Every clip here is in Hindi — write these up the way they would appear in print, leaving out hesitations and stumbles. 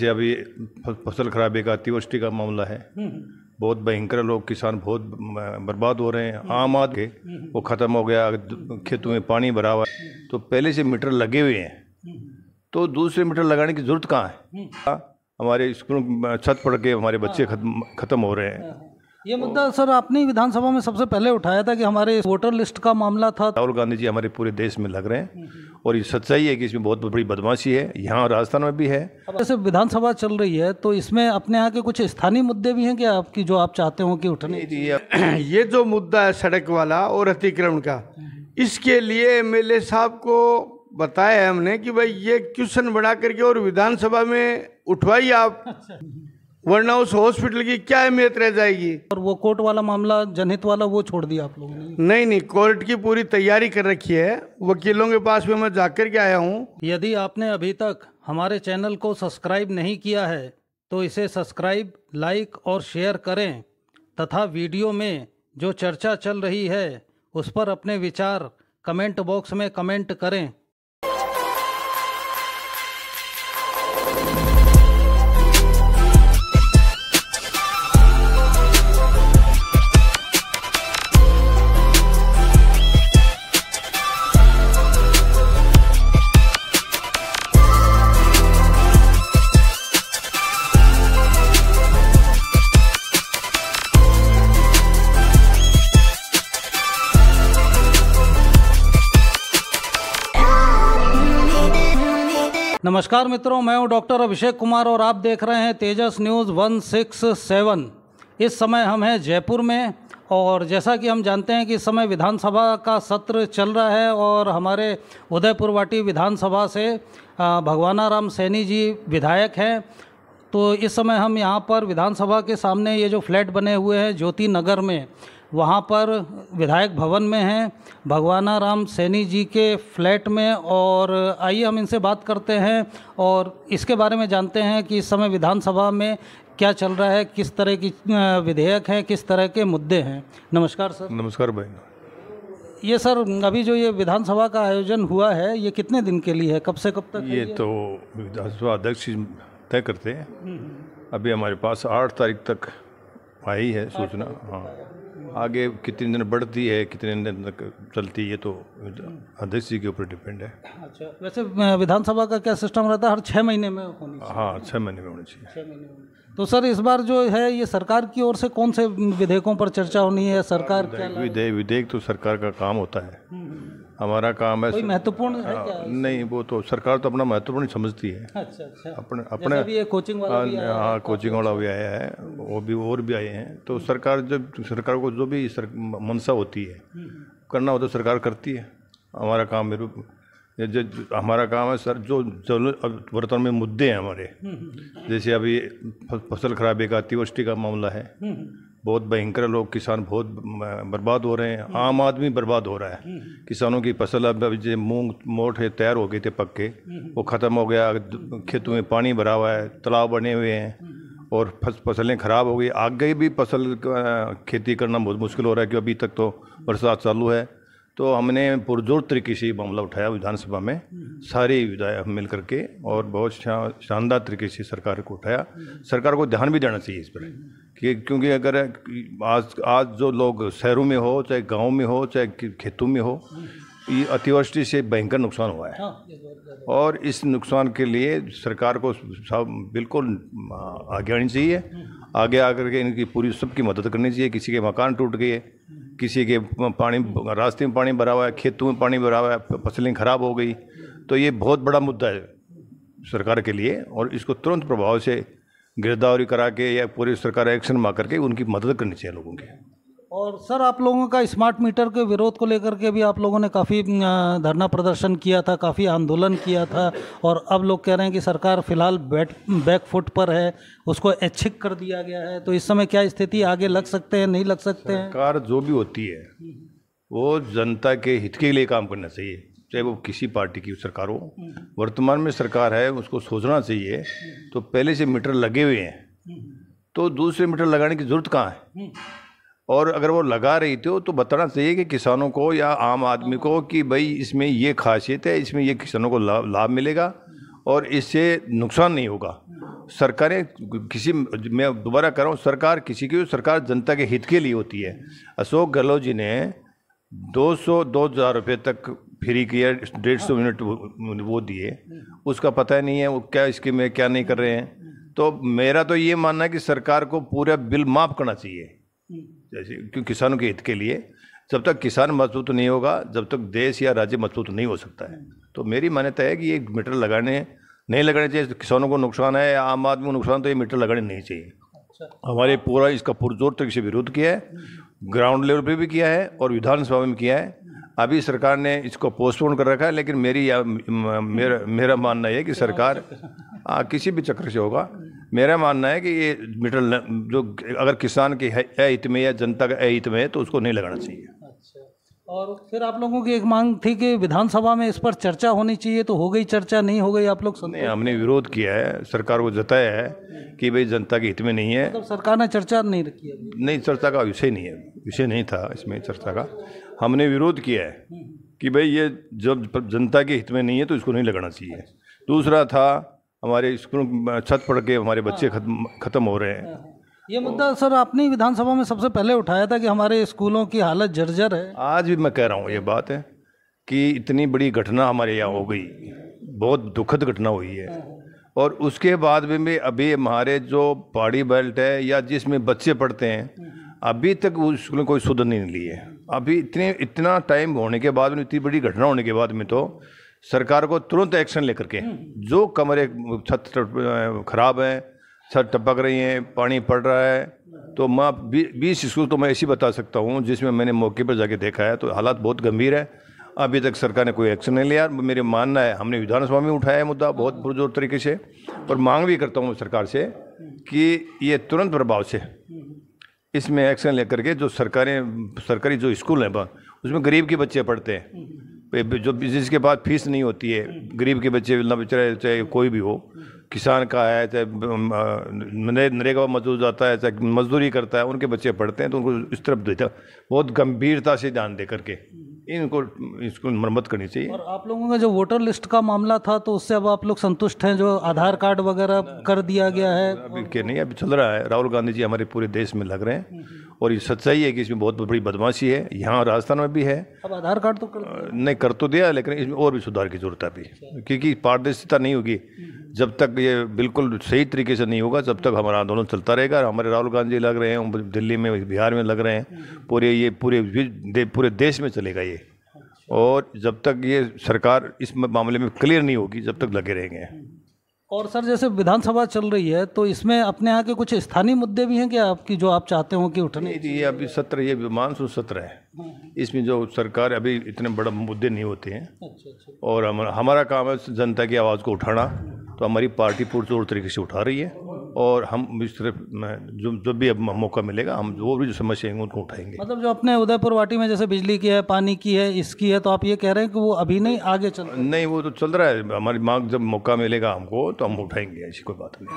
जैसे अभी फसल खराबे का अतिवृष्टि का मामला है, बहुत भयंकर, लोग किसान बहुत बर्बाद हो रहे हैं। आम आदमी वो ख़त्म हो गया, खेतों में पानी भरा हुआ है, तो पहले से मीटर लगे हुए हैं, तो दूसरे मीटर लगाने की ज़रूरत कहाँ है। हमारे स्कूल छत पड़ के हमारे बच्चे ख़त्म हो रहे हैं। ये मुद्दा सर आपने विधानसभा में सबसे पहले उठाया था कि हमारे वोटर लिस्ट का मामला था। राहुल गांधी जी हमारे पूरे देश में लग रहे हैं और ये सच्चाई है कि इसमें बहुत बड़ी बदमाशी है, यहाँ राजस्थान में भी है। अब जैसे विधानसभा चल रही है तो इसमें अपने यहाँ के कुछ स्थानीय मुद्दे भी हैं क्या आपकी, जो आप चाहते हो कि उठने? ये जो मुद्दा है सड़क वाला और अतिक्रमण का, इसके लिए एमएलए साहब को बताया है हमने कि भाई ये क्वेश्चन बना करके और विधानसभा में उठवाइए आप, वरना उस हॉस्पिटल की क्या अहमियत रह जाएगी। और वो कोर्ट वाला मामला, जनहित वाला, वो छोड़ दिया आप लोगों ने? नहीं, कोर्ट की पूरी तैयारी कर रखी है, वकीलों के पास भी मैं जाकर के आया हूँ। यदि आपने अभी तक हमारे चैनल को सब्सक्राइब नहीं किया है तो इसे सब्सक्राइब, लाइक और शेयर करें तथा वीडियो में जो चर्चा चल रही है उस पर अपने विचार कमेंट बॉक्स में कमेंट करें। नमस्कार मित्रों, मैं हूं डॉक्टर अभिषेक कुमार और आप देख रहे हैं तेजस न्यूज़ 167। इस समय हम हैं जयपुर में और जैसा कि हम जानते हैं कि इस समय विधानसभा का सत्र चल रहा है और हमारे उदयपुर वाटी विधानसभा से भगवानाराम सैनी जी विधायक हैं। तो इस समय हम यहाँ पर विधानसभा के सामने ये जो फ्लैट बने हुए हैं ज्योति नगर में, वहाँ पर विधायक भवन में हैं भगवानाराम सैनी जी के फ्लैट में। और आइए हम इनसे बात करते हैं और इसके बारे में जानते हैं कि इस समय विधानसभा में क्या चल रहा है, किस तरह की विधेयक हैं, किस तरह के मुद्दे हैं। नमस्कार सर। नमस्कार भाई। ये सर अभी जो ये विधानसभा का आयोजन हुआ है ये कितने दिन के लिए है, कब से कब तक? ये तो विधानसभा अध्यक्ष तय करते हैं। अभी हमारे पास 8 तारीख तक आई है सूचना। हाँ, आगे कितने दिन बढ़ती है, कितने दिन तक चलती है, तो अध्यक्ष जी के ऊपर डिपेंड है। अच्छा, वैसे विधानसभा का क्या सिस्टम रहता है, हर 6 महीने में होनी चाहिए? हाँ, 6 महीने में होनी चाहिए। 6 महीने में। तो सर इस बार जो है ये सरकार की ओर से कौन से विधेयकों पर चर्चा होनी है? सरकार क्या विधेयक तो सरकार का काम होता है, हमारा काम है। कोई महत्वपूर्ण है क्या? नहीं, वो तो सरकार तो अपना महत्वपूर्ण समझती है। अच्छा। अपने अभी ये कोचिंग वाला भी आया है। हाँ, कोचिंग वाला भी आया है, वो भी और भी आए हैं। तो सरकार को जो भी मंशा होती है करना हो तो सरकार करती है। हमारा काम हमारा काम है सर, जो वर्तमान में मुद्दे हैं हमारे, जैसे अभी फसल खराबे का अतिवृष्टि का मामला है, बहुत भयंकर, लोग किसान बहुत बर्बाद हो रहे हैं। आम आदमी बर्बाद हो रहा है। किसानों की फसल अब जो मूंग मोट है तैयार हो गए थे पक्के, वो ख़त्म हो गया, खेतों में पानी भरा हुआ है, तालाब बने हुए हैं और फसलें ख़राब हो गई। आगे भी फसल खेती करना बहुत मुश्किल हो रहा है क्योंकि अभी तक तो बरसात चालू है। तो हमने पुरजोर तरीके से मामला उठाया विधानसभा में, सारे विधायक मिल करके, और बहुत शानदार तरीके से सरकार को उठाया। सरकार को ध्यान भी देना चाहिए इस पर, क्योंकि अगर आज जो लोग शहरों में हो, चाहे गांव में हो, चाहे खेतों में हो, ये अतिवृष्टि से भयंकर नुकसान हुआ है। और इस नुकसान के लिए सरकार को बिल्कुल आगे आनी चाहिए, आगे आकर के इनकी पूरी सबकी मदद करनी चाहिए। किसी के मकान टूट गए, किसी के रास्ते में पानी भरा हुआ है, खेतों में पानी भरा हुआ है, फसलें खराब हो गई, तो ये बहुत बड़ा मुद्दा है सरकार के लिए। और इसको तुरंत प्रभाव से गिरदावरी करा के या पूरी सरकार एक्शन में करके उनकी मदद करनी चाहिए लोगों की। और सर आप लोगों का स्मार्ट मीटर के विरोध को लेकर के भी आप लोगों ने काफ़ी धरना प्रदर्शन किया था, काफ़ी आंदोलन किया था, और अब लोग कह रहे हैं कि सरकार फिलहाल बैक फुट पर है, उसको ऐच्छिक कर दिया गया है। तो इस समय क्या स्थिति, आगे लग सकते हैं, नहीं लग सकते हैं? सरकार जो भी होती है वो जनता के हित के लिए काम करना चाहिए, चाहे वो किसी पार्टी की सरकार हो। वर्तमान में सरकार है, उसको सोचना चाहिए तो पहले से मीटर लगे हुए हैं, तो दूसरे मीटर लगाने की जरूरत कहाँ है। और अगर वो लगा रही थी तो बताना चाहिए कि किसानों को या आम आदमी को कि भाई इसमें ये खासियत है, इसमें ये किसानों को लाभ मिलेगा और इससे नुकसान नहीं होगा। सरकारें किसी, मैं दोबारा कर रहा हूँ, सरकार किसी की, सरकार जनता के हित के लिए होती है। अशोक गहलोत जी ने 2,000 रुपये तक फ्री किया, 150 यूनिट वो दिए, उसका पता ही नहीं है वो क्या स्कीम है क्या नहीं कर रहे हैं। तो मेरा तो ये मानना है कि सरकार को पूरा बिल माफ़ करना चाहिए, जैसे क्योंकि किसानों के हित के लिए। जब तक किसान मजबूत नहीं होगा, जब तक देश या राज्य मजबूत नहीं हो सकता है। तो मेरी मान्यता है कि ये मीटर नहीं लगाने चाहिए। किसानों को नुकसान है, आम आदमी को नुकसान, तो ये मीटर लगाने नहीं चाहिए। हमारे पूरा इसका पुरजोर तरीके से विरोध किया है, ग्राउंड लेवल पे भी किया है और विधानसभा में किया है। अभी सरकार ने इसको पोस्टपोन कर रखा है, लेकिन मेरा मानना है कि सरकार किसी भी चक्र से होगा, मेरा मानना है कि ये मीटर जो अगर किसान के हित में या जनता के हित में है तो उसको नहीं लगाना चाहिए। और फिर आप लोगों की एक मांग थी कि विधानसभा में इस पर चर्चा होनी चाहिए, तो हो गई चर्चा, नहीं हो गई? आप लोग नहीं, हमने विरोध किया है, सरकार को जताया है कि भाई जनता के हित में नहीं है। मतलब सरकार ने चर्चा नहीं की? नहीं, चर्चा का विषय नहीं है, विषय नहीं था इसमें चर्चा का। हमने विरोध किया है कि भाई ये जब जनता के हित में नहीं है तो इसको नहीं लगाना चाहिए। दूसरा था हमारे स्कूल छत पड़ के हमारे बच्चे खत्म हो रहे हैं। ये मुद्दा सर आपने विधानसभा में सबसे पहले उठाया था कि हमारे स्कूलों की हालत जर्जर है। आज भी मैं कह रहा हूँ ये बात है कि इतनी बड़ी घटना हमारे यहाँ हो गई, बहुत दुखद घटना हुई है, और उसके बाद भी अभी हमारे जो पहाड़ी बेल्ट है या जिसमें बच्चे पढ़ते हैं, अभी तक उस स्कूल में कोई सुधर नहीं ली है। अभी इतना टाइम होने के बाद में, इतनी बड़ी घटना होने के बाद में तो सरकार को तुरंत एक्शन लेकर के, जो कमरे छत खराब हैं, छत टपक रही हैं, पानी पड़ रहा है, तो मैं 20 स्कूल तो मैं ऐसी बता सकता हूँ जिसमें मैंने मौके पर जाके देखा है, तो हालात बहुत गंभीर है। अभी तक सरकार ने कोई एक्शन नहीं लिया। मेरे मानना है, हमने विधानसभा में उठाया है मुद्दा बहुत पुरजोर तरीके से, और मांग भी करता हूँ सरकार से कि ये तुरंत प्रभाव से इसमें एक्शन लेकर के, जो सरकारी जो स्कूल हैं उसमें गरीब के बच्चे पढ़ते हैं, जो जिसके पास फीस नहीं होती है, गरीब के बच्चे ना बेचारे, चाहे कोई भी हो, किसान का है, चाहे नरेगा मजदूर जाता है, चाहे मजदूरी करता है, उनके बच्चे पढ़ते हैं, तो उनको इस तरफ देता बहुत गंभीरता से ध्यान दे करके इसको मरम्मत करनी चाहिए। और आप लोगों का जो वोटर लिस्ट का मामला था, तो उससे अब आप लोग संतुष्ट हैं, जो आधार कार्ड वगैरह कर दिया गया है? अभी के नहीं, अभी चल रहा है। राहुल गांधी जी हमारे पूरे देश में लग रहे हैं, और ये सच्चाई है कि इसमें बहुत बड़ी बदमाशी है, यहाँ राजस्थान में भी है। अब आधार कार्ड तो नहीं कर तो दिया, लेकिन इसमें और भी सुधार की जरूरत है अभी, क्योंकि पारदर्शिता नहीं होगी जब तक, ये बिल्कुल सही तरीके से नहीं होगा जब तक हमारा आंदोलन चलता रहेगा। हमारे राहुल गांधी लग रहे हैं, दिल्ली में, बिहार में लग रहे हैं, पूरे देश में चलेगा ये। और जब तक ये सरकार इस मामले में क्लियर नहीं होगी, जब तक लगे रहेंगे। और सर, जैसे विधानसभा चल रही है, तो इसमें अपने यहाँ के कुछ स्थानीय मुद्दे भी हैं क्या आपकी, जो आप चाहते हो कि उठने? ये अभी सत्र, ये मानसून सत्र है, इसमें जो सरकार अभी इतने बड़े मुद्दे नहीं होते हैं। अच्छा। और हमारा काम है जनता की आवाज़ को उठाना, तो हमारी पार्टी पुरजोर तरीके से उठा रही है, और हम इस तरफ जो भी अब मौका मिलेगा, हम जो भी समस्या हैं उनको उठाएंगे। मतलब जो अपने उदयपुर वाटी में जैसे बिजली की है, पानी की है, इसकी है, तो आप ये कह रहे हैं कि वो अभी नहीं, आगे चल? नहीं, वो तो चल रहा है। हमारी मांग, जब मौका मिलेगा हमको तो हम उठाएंगे, ऐसी कोई बात नहीं।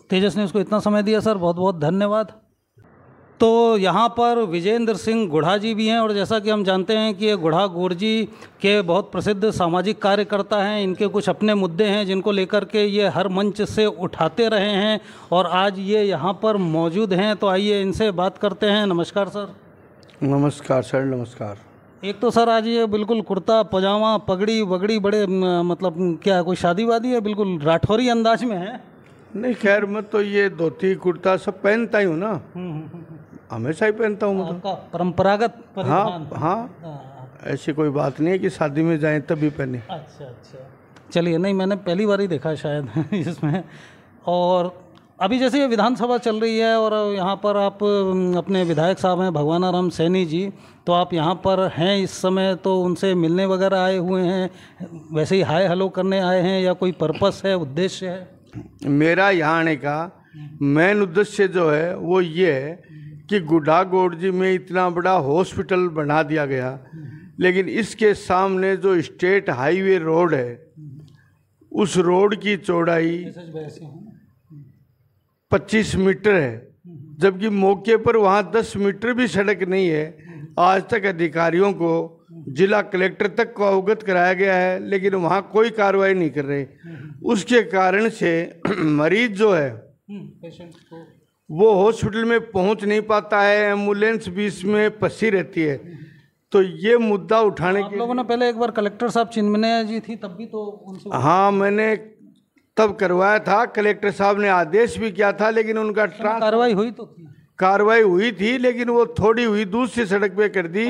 तेजस न्यूज़ को इतना समय दिया सर, बहुत बहुत धन्यवाद। तो यहाँ पर विजेंद्र सिंह गुढ़ा जी भी हैं, और जैसा कि हम जानते हैं कि ये गुढ़ा गोरजी के बहुत प्रसिद्ध सामाजिक कार्यकर्ता हैं। इनके कुछ अपने मुद्दे हैं जिनको लेकर के ये हर मंच से उठाते रहे हैं, और आज ये यहाँ पर मौजूद हैं। तो आइए इनसे बात करते हैं। नमस्कार सर। नमस्कार सर, नमस्कार। एक तो सर आज ये बिल्कुल कुर्ता पजामा पगड़ी वगड़ी बड़े मतलब क्या कोई शादी वादी है, बिल्कुल राठौरी अंदाज में है? नहीं, खैर मैं तो ये धोती कुर्ता सब पहनता ही हूँ ना, हमेशा ही पहनता हूँ। आपका परंपरागत परिधान? हाँ, ऐसी कोई बात नहीं है कि शादी में जाएं तभी पहने। अच्छा, चलिए, नहीं मैंने पहली बार ही देखा शायद इसमें। और अभी जैसे ये विधानसभा चल रही है, और यहाँ पर आप अपने विधायक साहब हैं भगवानाराम सैनी जी, तो आप यहाँ पर हैं इस समय, तो उनसे मिलने वगैरह आए हुए हैं, वैसे ही हाय हेलो करने आए हैं, या कोई पर्पस है, उद्देश्य है? मेरा यहाँ आने का मेन उद्देश्य जो है वो ये है कि गुढ़ा गोरजी में इतना बड़ा हॉस्पिटल बना दिया गया, लेकिन इसके सामने जो स्टेट हाईवे रोड है, उस रोड की चौड़ाई 25 मीटर है, जबकि मौके पर वहाँ 10 मीटर भी सड़क नहीं है। आज तक अधिकारियों को जिला कलेक्टर तक को अवगत कराया गया है, लेकिन वहाँ कोई कार्रवाई नहीं कर रहे। उसके कारण से मरीज जो है पेशेंट को वो हॉस्पिटल में पहुँच नहीं पाता है, एम्बुलेंस बीच में फंसी रहती है। तो ये मुद्दा उठाने आप के लोगों ने पहले एक बार कलेक्टर साहब चिन्मया जी थी तब भी तो उनसे हाँ मैंने तब करवाया था, कलेक्टर साहब ने आदेश भी किया था, लेकिन उनका कार्रवाई हुई तो थी। कार्रवाई हुई थी, लेकिन वो थोड़ी हुई दूसरी सड़क पे कर दी।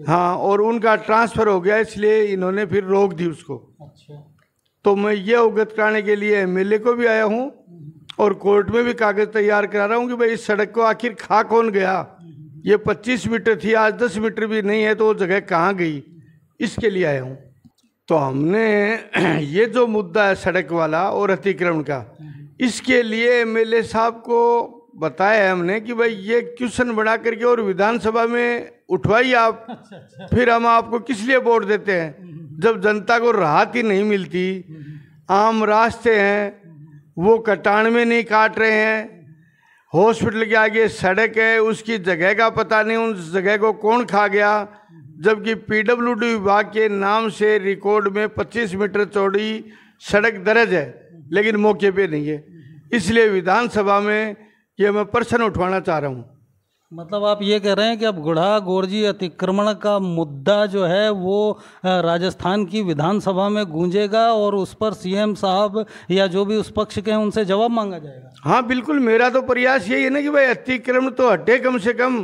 हाँ, और उनका ट्रांसफर हो गया, इसलिए इन्होंने फिर रोक दी उसको। अच्छा, तो मैं ये अवगत कराने के लिए एमएलए को भी आया हूँ और कोर्ट में भी कागज तैयार करा रहा हूँ कि भाई इस सड़क को आखिर खा कौन गया। ये 25 मीटर थी, आज 10 मीटर भी नहीं है, तो वो जगह कहाँ गई, इसके लिए आया हूँ। तो हमने ये जो मुद्दा है सड़क वाला और अतिक्रमण का, इसके लिए एमएलए साहब को बताया है हमने कि भाई ये क्वेश्चन बना करके और विधानसभा में उठवाइए आप। फिर हम आपको किस लिए वोट देते हैं जब जनता को राहत ही नहीं मिलती। आम रास्ते हैं वो कटान में नहीं काट रहे हैं, हॉस्पिटल के आगे सड़क है उसकी जगह का पता नहीं, उस जगह को कौन खा गया, जबकि पीडब्ल्यूडी विभाग के नाम से रिकॉर्ड में 25 मीटर चौड़ी सड़क दर्ज है, लेकिन मौके पे नहीं है। इसलिए विधानसभा में ये मैं प्रश्न उठवाना चाह रहा हूँ। मतलब आप ये कह रहे हैं कि अब गुढ़ा गोरजी अतिक्रमण का मुद्दा जो है वो राजस्थान की विधानसभा में गूंजेगा और उस पर सीएम साहब या जो भी उस पक्ष के हैं उनसे जवाब मांगा जाएगा। हाँ बिल्कुल, मेरा तो प्रयास यही है ना कि भाई अतिक्रमण तो हटे कम से कम,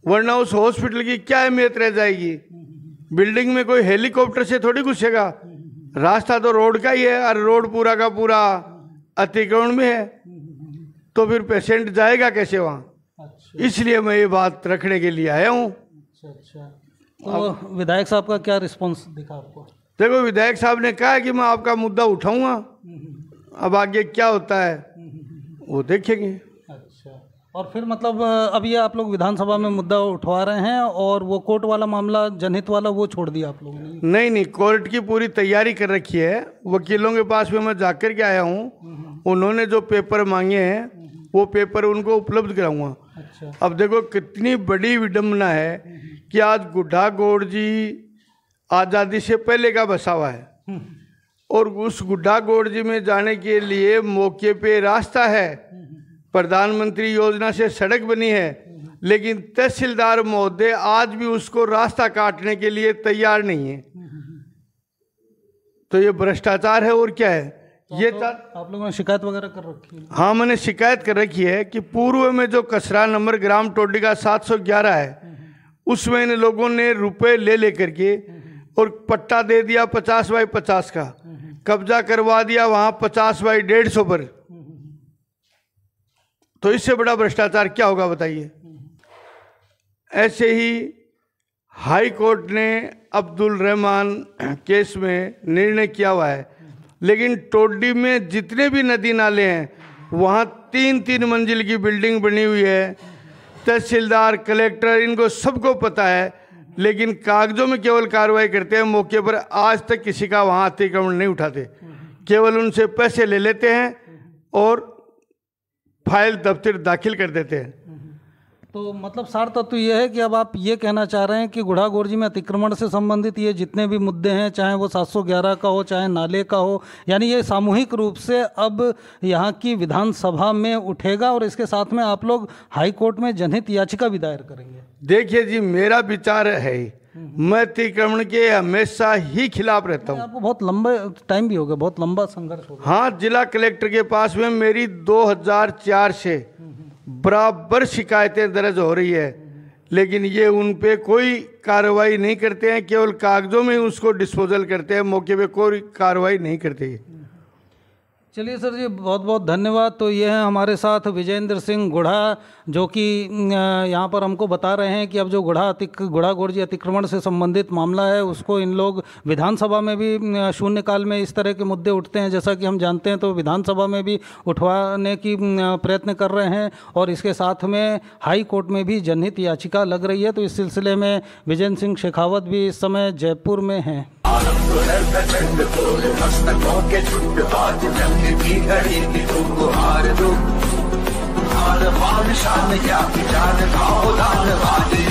वरना उस हॉस्पिटल की क्या अहमियत रह जाएगी। बिल्डिंग में कोई हेलीकॉप्टर से थोड़ी घुसेगा, रास्ता तो रोड का ही है और रोड पूरा का पूरा अतिक्रमण में है, तो फिर पेशेंट जाएगा कैसे वहाँ। इसलिए मैं ये बात रखने के लिए आया हूँ। अच्छा, तो विधायक साहब का क्या रिस्पांस दिखा आपको? देखो, विधायक साहब ने कहा कि मैं आपका मुद्दा उठाऊंगा, अब आगे क्या होता है वो देखेंगे। अच्छा, और फिर मतलब अब ये आप लोग विधानसभा में मुद्दा उठवा रहे हैं और वो कोर्ट वाला मामला जनहित वाला वो छोड़ दिया आप लोगों ने? नहीं, कोर्ट की पूरी तैयारी कर रखी है, वकीलों के पास में मैं जाकर के आया हूँ। उन्होंने जो पेपर मांगे हैं वो पेपर उनको उपलब्ध कराऊंगा। अच्छा। अब देखो कितनी बड़ी विडम्बना है कि आज गुड्ढा गोरजी आज़ादी से पहले का बसा हुआ है और उस गुड्ढा गोरजी में जाने के लिए मौके पे रास्ता है, प्रधानमंत्री योजना से सड़क बनी है, लेकिन तहसीलदार महोदय आज भी उसको रास्ता काटने के लिए तैयार नहीं है। तो ये भ्रष्टाचार है और क्या है। तो ये आप लोगों ने शिकायत वगैरह कर रखी है? हाँ, मैंने शिकायत कर रखी है कि पूर्व में जो कचरा नंबर ग्राम टोडी का 711 है उसमें इन लोगों ने रुपए ले करके और पट्टा दे दिया 50 बाई 50 का, कब्जा करवा दिया वहाँ 50 बाई 150 पर। तो इससे बड़ा भ्रष्टाचार क्या होगा बताइए। ऐसे ही हाई कोर्ट ने अब्दुल रहमान केस में निर्णय किया हुआ है, लेकिन टोडी में जितने भी नदी नाले हैं वहाँ 3-3 मंजिल की बिल्डिंग बनी हुई है। तहसीलदार, कलेक्टर, इनको सबको पता है, लेकिन कागजों में केवल कार्रवाई करते हैं, मौके पर आज तक किसी का वहाँ अतिक्रमण नहीं उठाते, केवल उनसे पैसे ले लेते हैं और फाइल दफ्तर दाखिल कर देते हैं। तो मतलब सार तत्व ये है कि अब आप ये कहना चाह रहे हैं कि गुढ़ा गोरजी में अतिक्रमण से संबंधित ये जितने भी मुद्दे हैं, चाहे वो 711 का हो चाहे नाले का हो, यानी ये सामूहिक रूप से अब यहाँ की विधानसभा में उठेगा और इसके साथ में आप लोग हाई कोर्ट में जनहित याचिका भी दायर करेंगे। देखिए जी, मेरा विचार है, मैं अतिक्रमण के हमेशा ही खिलाफ रहता हूँ। आपको बहुत लंबा टाइम भी हो गया, बहुत लंबा संघर्ष हो गया। हाँ, जिला कलेक्टर के पास में मेरी 2004 से बराबर शिकायतें दर्ज हो रही है, लेकिन ये उन पे कोई कार्रवाई नहीं करते हैं, केवल कागजों में उसको डिस्पोजल करते हैं, मौके पे कोई कार्रवाई नहीं करते। चलिए सर जी, बहुत बहुत धन्यवाद। तो ये हैं हमारे साथ विजेंद्र सिंह गुढ़ा, जो कि यहाँ पर हमको बता रहे हैं कि अब जो गुढ़ा गोरजी अतिक्रमण से संबंधित मामला है उसको इन लोग विधानसभा में भी शून्यकाल में इस तरह के मुद्दे उठते हैं, जैसा कि हम जानते हैं, तो विधानसभा में भी उठवाने की प्रयत्न कर रहे हैं और इसके साथ में हाई कोर्ट में भी जनहित याचिका लग रही है। तो इस सिलसिले में विजेंद्र सिंह शेखावत भी इस समय जयपुर में हैं। शान क्या जान खाओ दान वाली